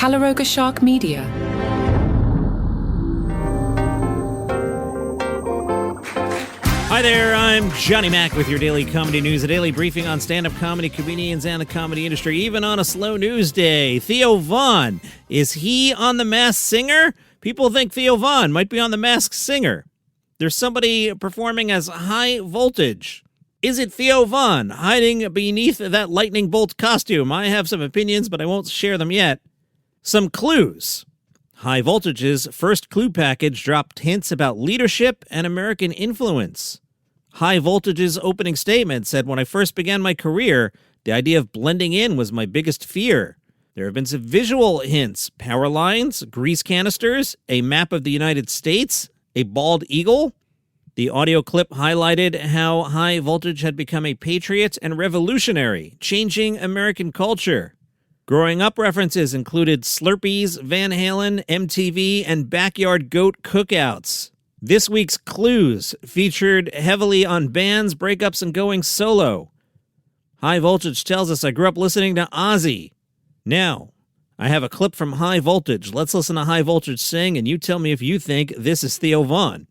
Calaroga Shark Media. Hi there, I'm Johnny Mack with your daily comedy news, a daily briefing on stand-up comedy, comedians, and the comedy industry, even on a slow news day. Theo Von, is he on The Masked Singer? People think Theo Von might be on The Masked Singer. There's somebody performing as High Voltage. Is it Theo Von hiding beneath that lightning bolt costume? I have some opinions, but I won't share them yet. Some clues. High Voltage's first clue package dropped hints about leadership and American influence. High Voltage's opening statement said, "When I first began my career, the idea of blending in was my biggest fear. There have been some visual hints, power lines, grease canisters, a map of the United States, a bald eagle." The audio clip highlighted how High Voltage had become a patriot and revolutionary, changing American culture. Growing up references included Slurpees, Van Halen, MTV, and backyard goat cookouts. This week's clues featured heavily on bands, breakups, and going solo. High Voltage tells us, "I grew up listening to Ozzy." Now, I have a clip from High Voltage. Let's listen to High Voltage sing, and you tell me if you think this is Theo Von.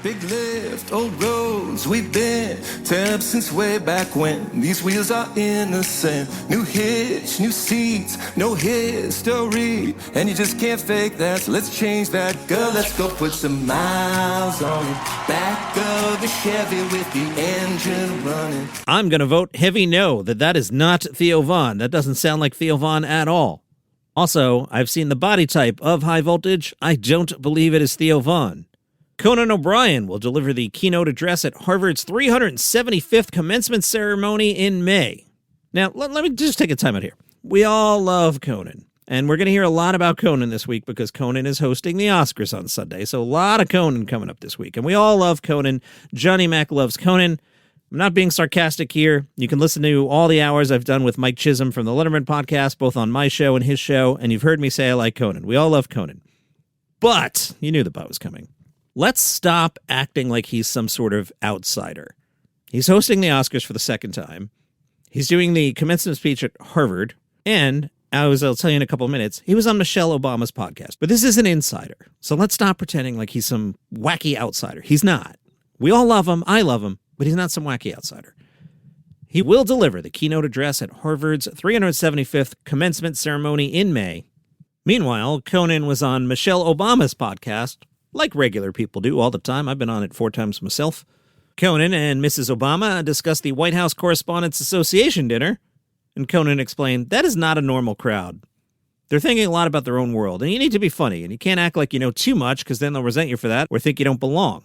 Big lift, old roads, we've been tearing up since way back when. These wheels are innocent. New hitch, new seats, no history. And you just can't fake that, so let's change that. Girl, let's go put some miles on it. Back of the Chevy with the engine running. I'm going to vote heavy no, that is not Theo Von. That doesn't sound like Theo Von at all. Also, I've seen the body type of High Voltage. I don't believe it is Theo Von. Conan O'Brien will deliver the keynote address at Harvard's 375th commencement ceremony in May. Now, let me just take a time out here. We all love Conan, and we're going to hear a lot about Conan this week because Conan is hosting the Oscars on Sunday, so a lot of Conan coming up this week, and we all love Conan. Johnny Mack loves Conan. I'm not being sarcastic here. You can listen to all the hours I've done with Mike Chisholm from the Letterman podcast, both on my show and his show, and you've heard me say I like Conan. We all love Conan. But you knew the butt was coming. Let's stop acting like he's some sort of outsider. He's hosting the Oscars for the second time. He's doing the commencement speech at Harvard. And, I'll tell you in a couple of minutes, he was on Michelle Obama's podcast. But this is an insider. So let's stop pretending like he's some wacky outsider. He's not. We all love him. I love him. But he's not some wacky outsider. He will deliver the keynote address at Harvard's 375th commencement ceremony in May. Meanwhile, Conan was on Michelle Obama's podcast, like regular people do all the time. I've been on it 4 times myself. Conan and Mrs. Obama discussed the White House Correspondents Association dinner, and Conan explained, that is not a normal crowd. They're thinking a lot about their own world, and you need to be funny, and you can't act like you know too much, because then they'll resent you for that, or think you don't belong.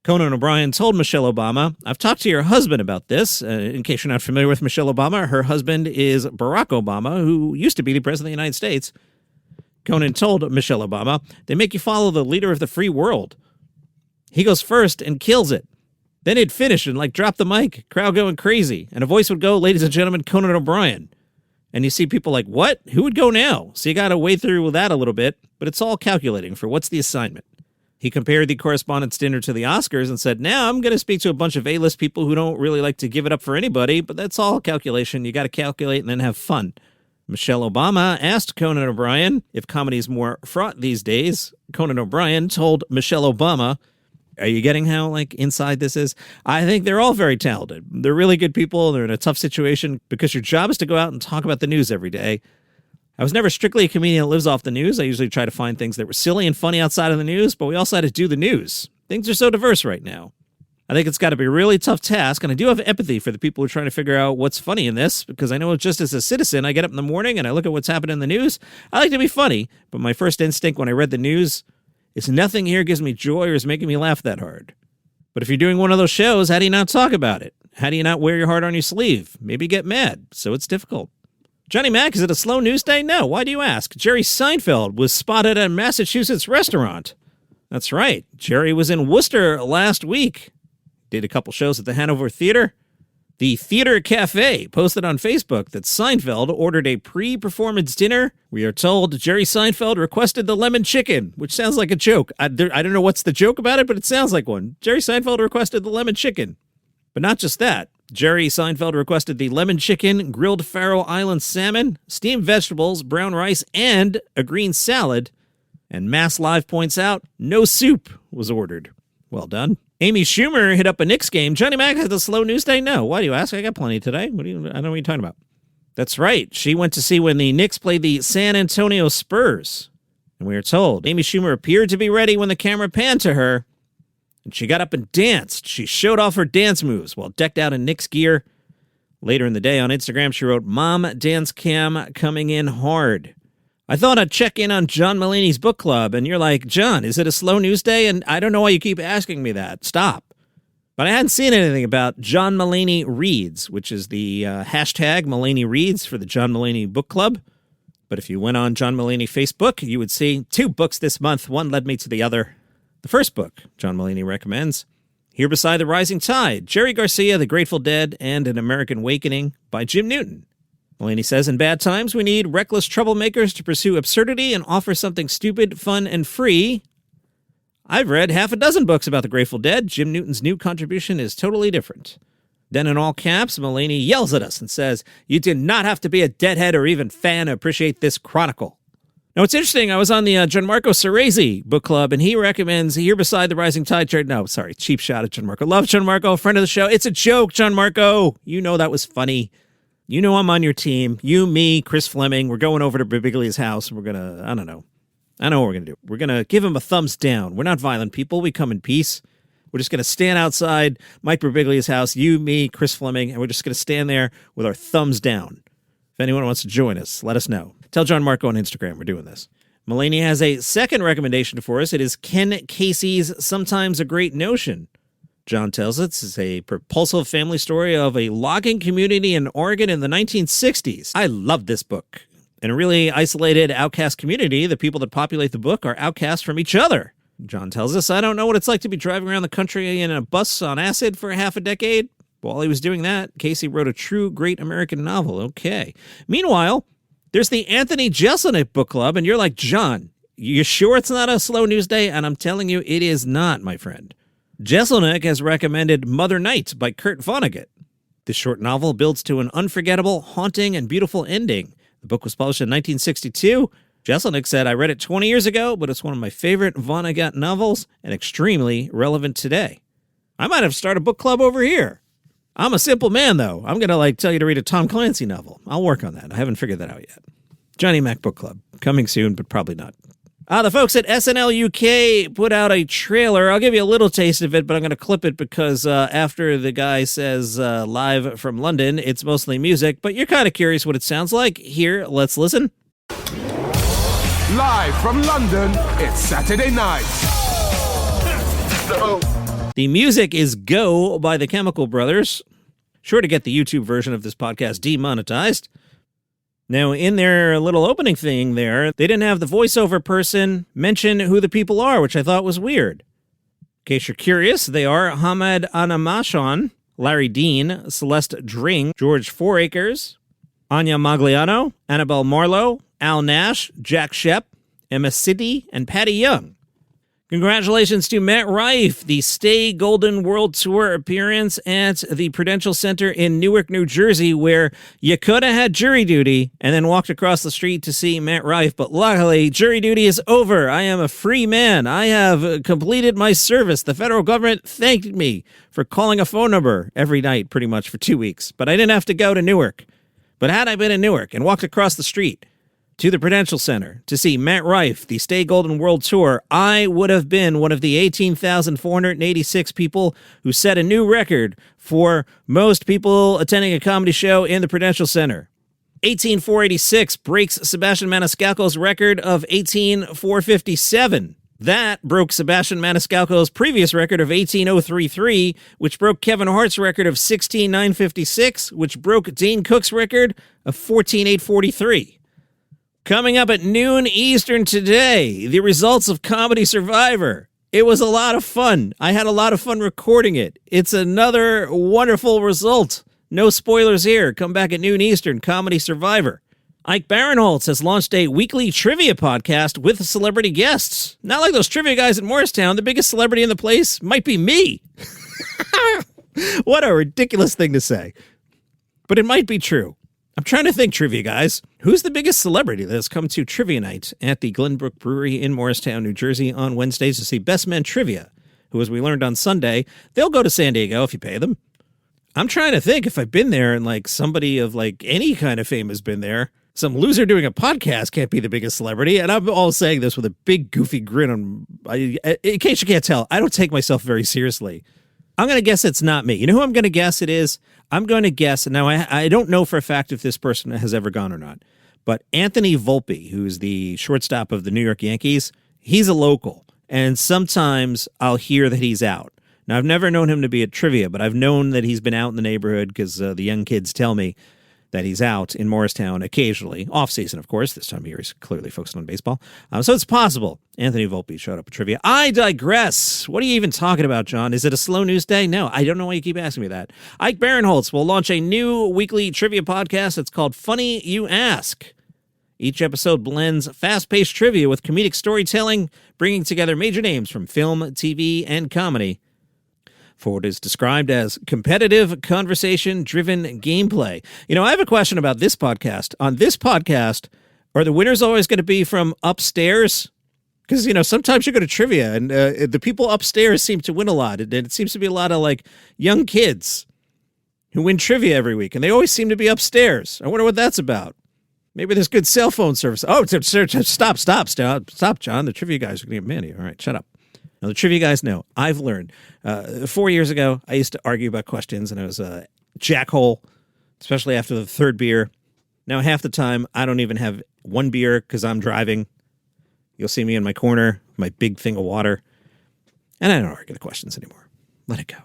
Conan O'Brien told Michelle Obama, "I've talked to your husband about this." In case you're not familiar with Michelle Obama, her husband is Barack Obama, who used to be the president of the United States. Conan told Michelle Obama, "They make you follow the leader of the free world. He goes first and kills it. Then he'd finish and drop the mic, crowd going crazy, and a voice would go, 'Ladies and gentlemen, Conan O'Brien.' And you see people like, what? Who would go now?" So you got to wade through that a little bit, but it's all calculating for what's the assignment. He compared the Correspondents' Dinner to the Oscars and said, "Now I'm going to speak to a bunch of A-list people who don't really like to give it up for anybody, but that's all calculation. You got to calculate and then have fun." Michelle Obama asked Conan O'Brien if comedy's more fraught these days. Conan O'Brien told Michelle Obama, "Are you getting how, inside this is? I think they're all very talented. They're really good people. They're in a tough situation because your job is to go out and talk about the news every day. I was never strictly a comedian that lives off the news. I usually try to find things that were silly and funny outside of the news, but we also had to do the news. Things are so diverse right now. I think it's got to be a really tough task, and I do have empathy for the people who are trying to figure out what's funny in this, because I know just as a citizen, I get up in the morning and I look at what's happening in the news. I like to be funny, but my first instinct when I read the news is nothing here gives me joy or is making me laugh that hard. But if you're doing one of those shows, how do you not talk about it? How do you not wear your heart on your sleeve? Maybe get mad, so it's difficult." Johnny Mack, is it a slow news day? No. Why do you ask? Jerry Seinfeld was spotted at a Massachusetts restaurant. That's right. Jerry was in Worcester last week. Did a couple shows at the Hanover Theater. The Theater Cafe posted on Facebook that Seinfeld ordered a pre-performance dinner. We are told Jerry Seinfeld requested the lemon chicken, which sounds like a joke. I don't know what's the joke about it, but it sounds like one. Jerry Seinfeld requested the lemon chicken. But not just that. Jerry Seinfeld requested the lemon chicken, grilled Faroe Island salmon, steamed vegetables, brown rice, and a green salad. And Mass Live points out, no soup was ordered. Well done. Amy Schumer hit up a Knicks game. Johnny Mack has a slow news day? No. Why do you ask? I got plenty today. I don't know what you're talking about. That's right. She went to see when the Knicks played the San Antonio Spurs. And we are told Amy Schumer appeared to be ready when the camera panned to her. And she got up and danced. She showed off her dance moves while decked out in Knicks gear. Later in the day on Instagram, she wrote, Mom Dance Cam coming in hard. I thought I'd check in on John Mulaney's book club, and you're like, John, is it a slow news day? And I don't know why you keep asking me that. Stop. But I hadn't seen anything about John Mulaney Reads, which is the hashtag Mulaney Reads for the John Mulaney Book Club. But if you went on John Mulaney Facebook, you would see 2 books this month. One led me to the other. The first book John Mulaney recommends, Here Beside the Rising Tide, Jerry Garcia, The Grateful Dead, and An American Awakening by Jim Newton. Mulaney says, in bad times, we need reckless troublemakers to pursue absurdity and offer something stupid, fun, and free. I've read half a dozen books about the Grateful Dead. Jim Newton's new contribution is totally different. Then in all caps, Mulaney yells at us and says, you do not have to be a Deadhead or even fan to appreciate this chronicle. Now, it's interesting. I was on the Gianmarco Ceresi book club, and he recommends Here Beside the Rising Tide. No, sorry, cheap shot at Gianmarco. Love Gianmarco, friend of the show. It's a joke, Gianmarco. You know that was funny. You know I'm on your team. You, me, Chris Fleming. We're going over to Birbiglia's house, and we're going to, I know what we're going to do. We're going to give him a thumbs down. We're not violent people. We come in peace. We're just going to stand outside Mike Birbiglia's house, you, me, Chris Fleming, and we're just going to stand there with our thumbs down. If anyone wants to join us, let us know. Tell John Marco on Instagram we're doing this. Mulaney has a second recommendation for us. It is Ken Kesey's Sometimes a Great Notion. John tells us it's a propulsive family story of a logging community in Oregon in the 1960s. I love this book. In a really isolated, outcast community, the people that populate the book are outcast from each other. John tells us, I don't know what it's like to be driving around the country in a bus on acid for half a decade. While he was doing that, Kesey wrote a true great American novel. Okay. Meanwhile, there's the Anthony Jeselnik book club, and you're like, John, you sure it's not a slow news day? And I'm telling you, it is not, my friend. Jeselnik has recommended Mother Night by Kurt Vonnegut. This short novel builds to an unforgettable, haunting, and beautiful ending. The book was published in 1962. Jeselnik said, I read it 20 years ago, but it's one of my favorite Vonnegut novels and extremely relevant today. I might have started a book club over here. I'm a simple man, though. I'm going to tell you to read a Tom Clancy novel. I'll work on that. I haven't figured that out yet. Johnny Mac Book Club. Coming soon, but probably not. The folks at SNL UK put out a trailer. I'll give you a little taste of it, but I'm going to clip it because after the guy says live from London, it's mostly music, but you're kind of curious what it sounds like. Here, let's listen. Live from London, it's Saturday night. The music is Go by the Chemical Brothers. Sure to get the YouTube version of this podcast demonetized. Now, in their little opening thing there, they didn't have the voiceover person mention who the people are, which I thought was weird. In case you're curious, they are Hamed Anamashon, Larry Dean, Celeste Dring, George Fouracres, Anya Magliano, Annabelle Marlowe, Al Nash, Jack Shep, Emma Siddy, and Patty Young. Congratulations to Matt Rife, the Stay Golden World Tour appearance at the Prudential Center in Newark, New Jersey, where you could have had jury duty and then walked across the street to see Matt Rife, but luckily, jury duty is over. I am a free man. I have completed my service. The federal government thanked me for calling a phone number every night pretty much for 2 weeks, but I didn't have to go to Newark. But had I been in Newark and walked across the street to the Prudential Center to see Matt Rife, the Stay Golden World Tour, I would have been one of the 18,486 people who set a new record for most people attending a comedy show in the Prudential Center. 18,486 breaks Sebastian Maniscalco's record of 18,457. That broke Sebastian Maniscalco's previous record of 18,033, which broke Kevin Hart's record of 16,956, which broke Dane Cook's record of 14,843. Coming up at noon Eastern today, the results of Comedy Survivor. It was a lot of fun. I had a lot of fun recording it. It's another wonderful result. No spoilers here. Come back at noon Eastern, Comedy Survivor. Ike Barinholtz has launched a weekly trivia podcast with celebrity guests. Not like those trivia guys in Morristown. The biggest celebrity in the place might be me. What a ridiculous thing to say. But it might be true. I'm trying to think, trivia guys. Who's the biggest celebrity that has come to trivia night at the Glenbrook Brewery in Morristown, New Jersey on Wednesdays to see Best Men Trivia, who, as we learned on Sunday, they'll go to San Diego if you pay them. I'm trying to think if I've been there and, like, somebody of, like, any kind of fame has been there. Some loser doing a podcast can't be the biggest celebrity, and I'm all saying this with a big, goofy grin on. In case you can't tell, I don't take myself very seriously. I'm going to guess it's not me. You know who I'm going to guess it is? I'm going to guess, now I don't know for a fact if this person has ever gone or not, but Anthony Volpe, who's the shortstop of the New York Yankees, he's a local, and sometimes I'll hear that he's out. Now, I've never known him to be at trivia, but I've known that he's been out in the neighborhood because the young kids tell me that he's out in Morristown occasionally. Off-season, of course. This time of year he's clearly focused on baseball. So it's possible Anthony Volpe showed up at trivia. I digress. What are you even talking about, John? Is it a slow news day? No, I don't know why you keep asking me that. Ike Barinholtz will launch a new weekly trivia podcast. It's called Funny You Ask. Each episode blends fast-paced trivia with comedic storytelling, bringing together major names from film, TV, and comedy for what is described as competitive, conversation-driven gameplay. You know, I have a question about this podcast. On this podcast, are the winners always going to be from upstairs? Because, you know, sometimes you go to trivia, and the people upstairs seem to win a lot. And it seems to be a lot of, like, young kids who win trivia every week, and they always seem to be upstairs. I wonder what that's about. Maybe there's good cell phone service. Oh, stop, John. The trivia guys are going to get mad at you. All right, shut up. Now, the trivia guys know. I've learned. 4 years ago, I used to argue about questions, and I was a jackhole, especially after the third beer. Now, half the time, I don't even have one beer because I'm driving. You'll see me in my corner, my big thing of water. And I don't argue the questions anymore. Let it go.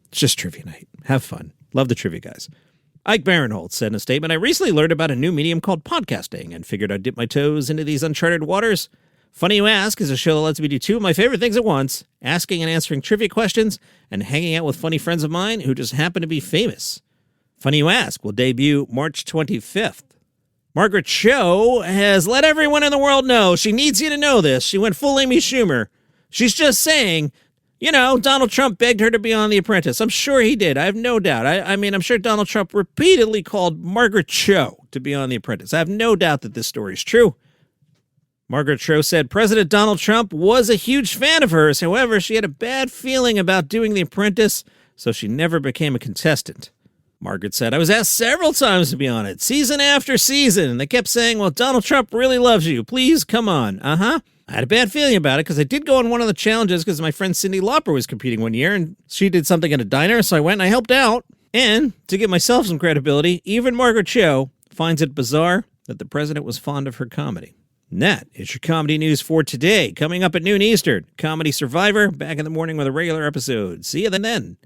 It's just trivia night. Have fun. Love the trivia guys. Ike Barinholtz said in a statement, I recently learned about a new medium called podcasting and figured I'd dip my toes into these uncharted waters. Funny You Ask is a show that lets me do two of my favorite things at once, asking and answering trivia questions and hanging out with funny friends of mine who just happen to be famous. Funny You Ask will debut March 25th. Margaret Cho has let everyone in the world know she needs you to know this. She went full Amy Schumer. She's just saying, you know, Donald Trump begged her to be on The Apprentice. I'm sure he did. I have no doubt. I mean, I'm sure Donald Trump repeatedly called Margaret Cho to be on The Apprentice. I have no doubt that this story is true. Margaret Cho said President Donald Trump was a huge fan of hers. However, she had a bad feeling about doing The Apprentice, so she never became a contestant. Margaret said, I was asked several times to be on it, season after season, and they kept saying, well, Donald Trump really loves you. Please come on. I had a bad feeling about it because I did go on one of the challenges because my friend Cyndi Lauper was competing one year, and she did something at a diner, so I went and I helped out. And to give myself some credibility, even Margaret Cho finds it bizarre that the president was fond of her comedy. And that is your comedy news for today. Coming up at noon Eastern, Comedy Survivor, back in the morning with a regular episode. See you then.